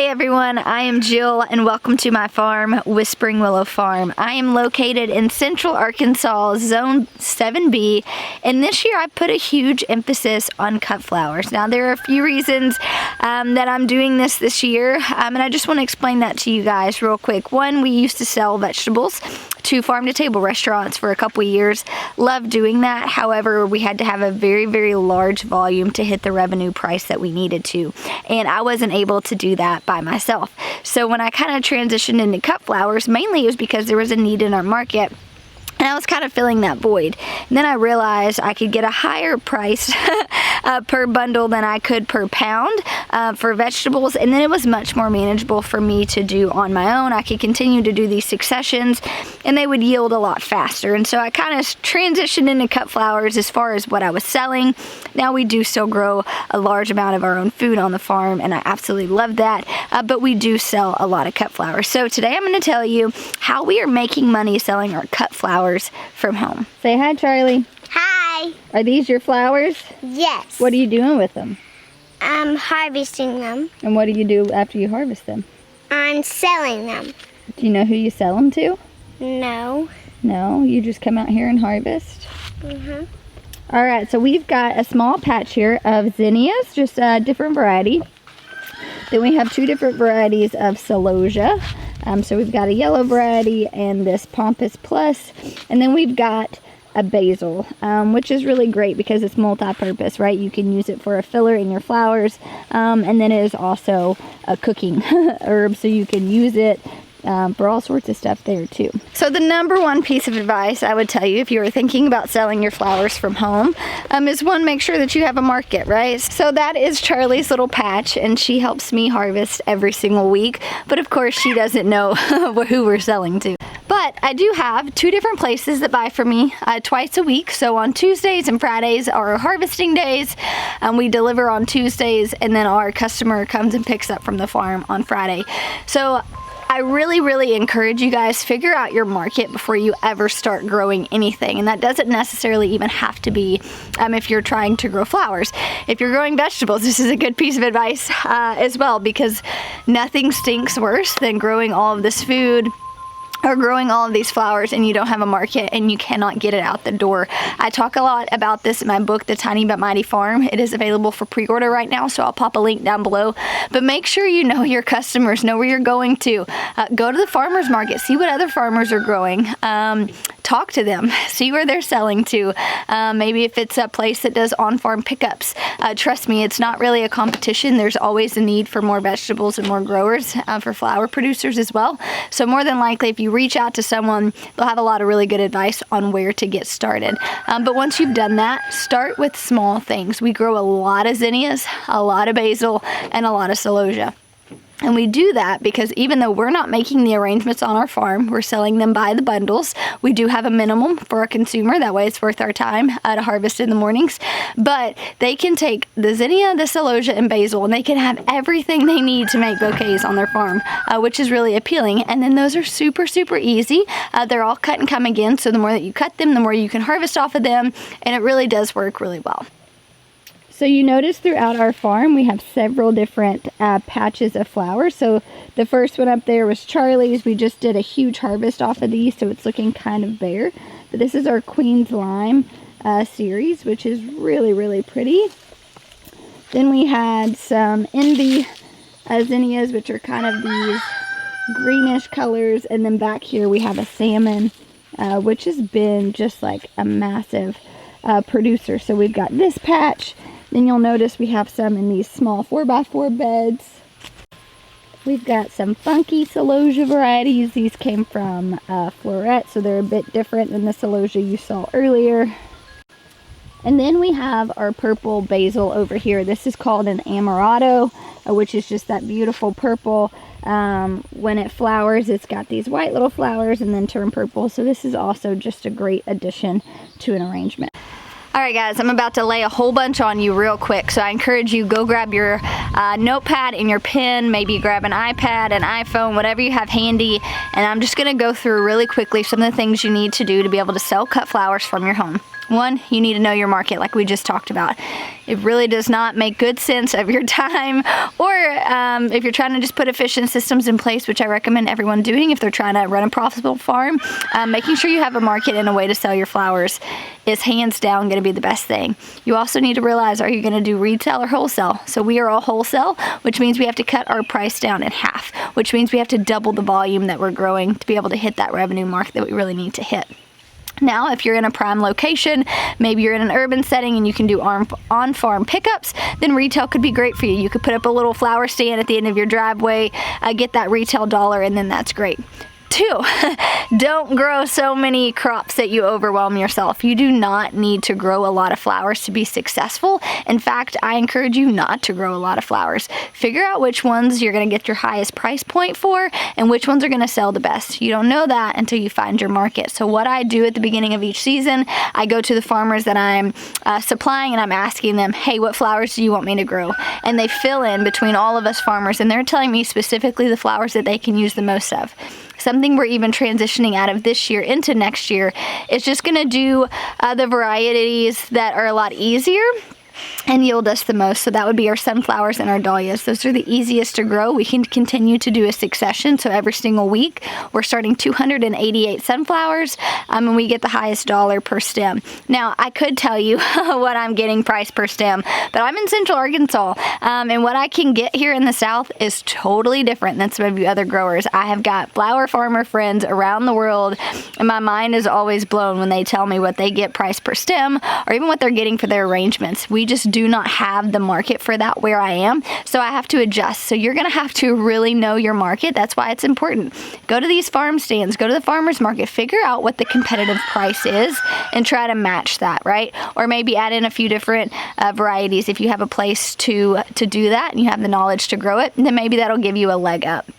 Hey everyone, I am Jill and welcome to my farm, Whispering Willow Farm. I am located in Central Arkansas, Zone 7B, and this year I put a huge emphasis on cut flowers. Now there are a few reasons that I'm doing this year, and I just want to explain that to you guys real quick. One, we used to sell vegetables to farm-to-table restaurants for a couple years. Loved doing that. However, we had to have a very large volume to hit the revenue price that we needed to, and I wasn't able to do that by myself. So when I kind of transitioned into cut flowers, mainly it was because there was a need in our market. And I was kind of filling that void. And then I realized I could get a higher price per bundle than I could per pound for vegetables. And then it was much more manageable for me to do on my own. I could continue to do these successions and they would yield a lot faster. And so I kind of transitioned into cut flowers as far as what I was selling. Now we do still grow a large amount of our own food on the farm and I absolutely love that. But we do sell a lot of cut flowers. So today I'm going to tell you how we are making money selling our cut flowers from home. Say hi, Charlie. Hi. Are these your flowers? Yes. What are you doing with them? I'm harvesting them. And what do you do after you harvest them? I'm selling them. Do you know who you sell them to? No. No? You just come out here and harvest? Mm-hmm. All right, so we've got a small patch here of zinnias, just a different variety. Then we have two different varieties of celosia. So we've got a yellow variety and this Pompous Plus. And then we've got a basil, which is really great because it's multi-purpose, right? You can use it for a filler in your flowers. And then it is also a cooking herb, so you can use it for all sorts of stuff there too. So the number one piece of advice I would tell you if you were thinking about selling your flowers from home is one, make sure that you have a market, right? So that is Charlie's little patch and she helps me harvest every single week, but of course she doesn't know who we're selling to. But I do have two different places that buy from me twice a week. So on Tuesdays and Fridays are our harvesting days. We deliver on Tuesdays and then our customer comes and picks up from the farm on Friday. So I really encourage you guys, figure out your market before you ever start growing anything. And that doesn't necessarily even have to be if you're trying to grow flowers. If you're growing vegetables, this is a good piece of advice as well, because nothing stinks worse than growing all of this food or growing all of these flowers and you don't have a market and you cannot get it out the door. I talk a lot about this in my book, The Tiny But Mighty Farm. It is available for pre-order right now, so I'll pop a link down below. But make sure you know your customers, know where you're going to. Go to the farmer's market, see what other farmers are growing. Talk to them, see where they're selling to. Maybe if it's a place that does on-farm pickups. Trust me, it's not really a competition. There's always a need for more vegetables and more growers, for flower producers as well. So more than likely, if you reach out to someone, they'll have a lot of really good advice on where to get started. But once you've done that, start with small things. We grow a lot of zinnias, a lot of basil, and a lot of celosia. And we do that because even though we're not making the arrangements on our farm, we're selling them by the bundles. We do have a minimum for a consumer. That way it's worth our time to harvest in the mornings. But they can take the zinnia, the celosia, and basil, and they can have everything they need to make bouquets on their farm, which is really appealing. And then those are super easy. They're all cut and come again. So the more that you cut them, the more you can harvest off of them. And it really does work really well. So you notice throughout our farm we have several different patches of flowers. So the first one up there was Charlie's. We just did a huge harvest off of these, so it's looking kind of bare. But this is our Queen's Lime series, which is really pretty. Then we had some Envy zinnias, which are kind of these greenish colors. And then back here we have a salmon, which has been just like a massive producer. So we've got this patch. Then you'll notice we have some in these small 4x4 beds. We've got some funky celosia varieties. These came from Floret, so they're a bit different than the celosia you saw earlier. And then we have our purple basil over here. This is called an amaretto, which is just that beautiful purple. When it flowers, it's got these white little flowers and then turn purple. So this is also just a great addition to an arrangement. All right guys, I'm about to lay a whole bunch on you real quick, so I encourage you, go grab your notepad and your pen, maybe grab an iPad, an iPhone, whatever you have handy, and I'm just gonna go through really quickly some of the things you need to do to be able to sell cut flowers from your home. One, you need to know your market like we just talked about. It really does not make good sense of your time, or if you're trying to just put efficient systems in place, which I recommend everyone doing if they're trying to run a profitable farm, making sure you have a market and a way to sell your flowers is hands down going to be the best thing. You also need to realize, are you going to do retail or wholesale? So we are all wholesale, which means we have to cut our price down in half, which means we have to double the volume that we're growing to be able to hit that revenue mark that we really need to hit. Now, if you're in a prime location, maybe you're in an urban setting and you can do on-farm pickups, then retail could be great for you. You could put up a little flower stand at the end of your driveway, get that retail dollar, and then that's great. 2, don't grow so many crops that you overwhelm yourself. You do not need to grow a lot of flowers to be successful. In fact, I encourage you not to grow a lot of flowers. Figure out which ones you're going to get your highest price point for and which ones are going to sell the best. You don't know that until you find your market. So what I do at the beginning of each season, I go to the farmers that I'm supplying and I'm asking them, hey, what flowers do you want me to grow? And they fill in between all of us farmers, and they're telling me specifically the flowers that they can use the most of. Something we're even transitioning out of this year into next year is just going to do the varieties that are a lot easier and yield us the most. So that would be our sunflowers and our dahlias. Those are the easiest to grow. We can continue to do a succession. So every single week we're starting 288 sunflowers and we get the highest dollar per stem. Now I could tell you what I'm getting price per stem, but I'm in Central Arkansas and what I can get here in the South is totally different than some of you other growers. I have got flower farmer friends around the world and my mind is always blown when they tell me what they get price per stem or even what they're getting for their arrangements. We just do not have the market for that where I am, so I have to adjust. So you're going to have to really know your market. That's why it's important. Go to these farm stands, go to the farmer's market, figure out what the competitive price is and try to match that, right? Or maybe add in a few different varieties. If you have a place to do that and you have the knowledge to grow it, then maybe that'll give you a leg up.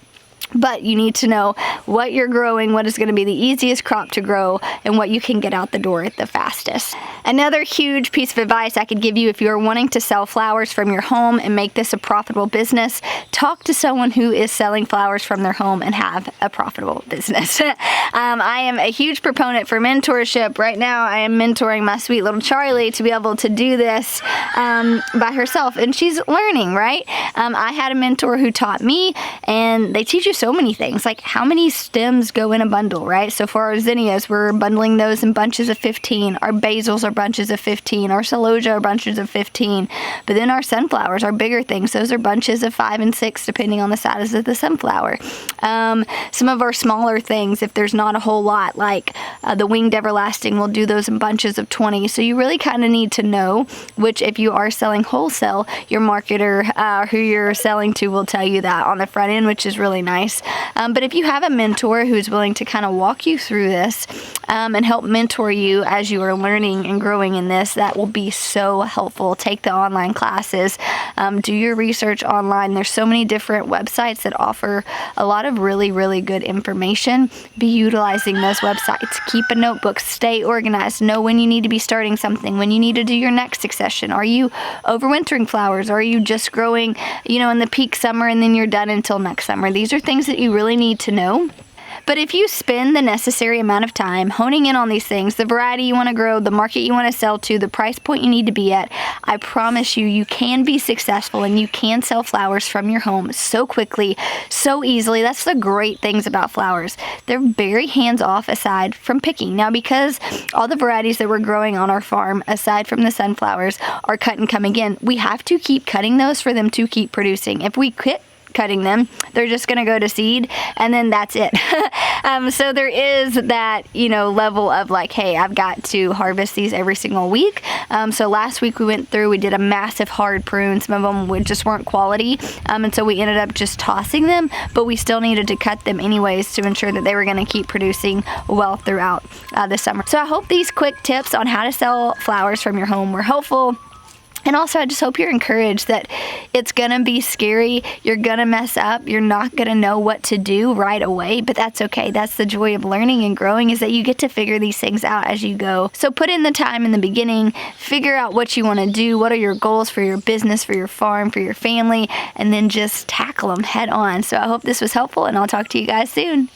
But you need to know what you're growing, what is going to be the easiest crop to grow, and what you can get out the door at the fastest. Another huge piece of advice I could give you if you're wanting to sell flowers from your home and make this a profitable business, talk to someone who is selling flowers from their home and have a profitable business. I am a huge proponent for mentorship. Right now I am mentoring my sweet little Charlie to be able to do this by herself, and she's learning, right? I had a mentor who taught me, and they teach you so many things, like how many stems go in a bundle, right? So for our zinnias, we're bundling those in bunches of 15. Our basils are bunches of 15. Our celosia are bunches of 15. But then our sunflowers, our bigger things, those are bunches of 5 and 6, depending on the size of the sunflower. Some of our smaller things, if there's not a whole lot, like the winged everlasting, we'll do those in bunches of 20. So you really kind of need to know which, if you are selling wholesale, your marketer who you're selling to will tell you that on the front end, which is really nice. But if you have a mentor who's willing to kind of walk you through this and help mentor you as you are learning and growing in this, that will be so helpful. Take the online classes, do your research online. There's so many different websites that offer a lot of really, really good information. Be utilizing those websites. Keep a notebook. Stay organized. Know when you need to be starting something, when you need to do your next succession. Are you overwintering flowers, or are you just growing, in the peak summer and then you're done until next summer? These are things that you really need to know. But if you spend the necessary amount of time honing in on these things, the variety you want to grow, the market you want to sell to, the price point you need to be at, I promise you, you can be successful and you can sell flowers from your home so quickly, so easily. That's the great things about flowers. They're very hands-off aside from picking. Now, because all the varieties that we're growing on our farm, aside from the sunflowers, are cut and come again, we have to keep cutting those for them to keep producing. If we quit cutting them, they're just going to go to seed and then that's it. So there is that, level of like, hey, I've got to harvest these every single week. So last week we did a massive hard prune. Some of them just weren't quality. And so we ended up just tossing them, but we still needed to cut them anyways to ensure that they were going to keep producing well throughout the summer. So I hope these quick tips on how to sell flowers from your home were helpful. And also, I just hope you're encouraged that it's going to be scary. You're going to mess up. You're not going to know what to do right away, but that's okay. That's the joy of learning and growing, is that you get to figure these things out as you go. So put in the time in the beginning, figure out what you want to do. What are your goals for your business, for your farm, for your family, and then just tackle them head on. So I hope this was helpful, and I'll talk to you guys soon.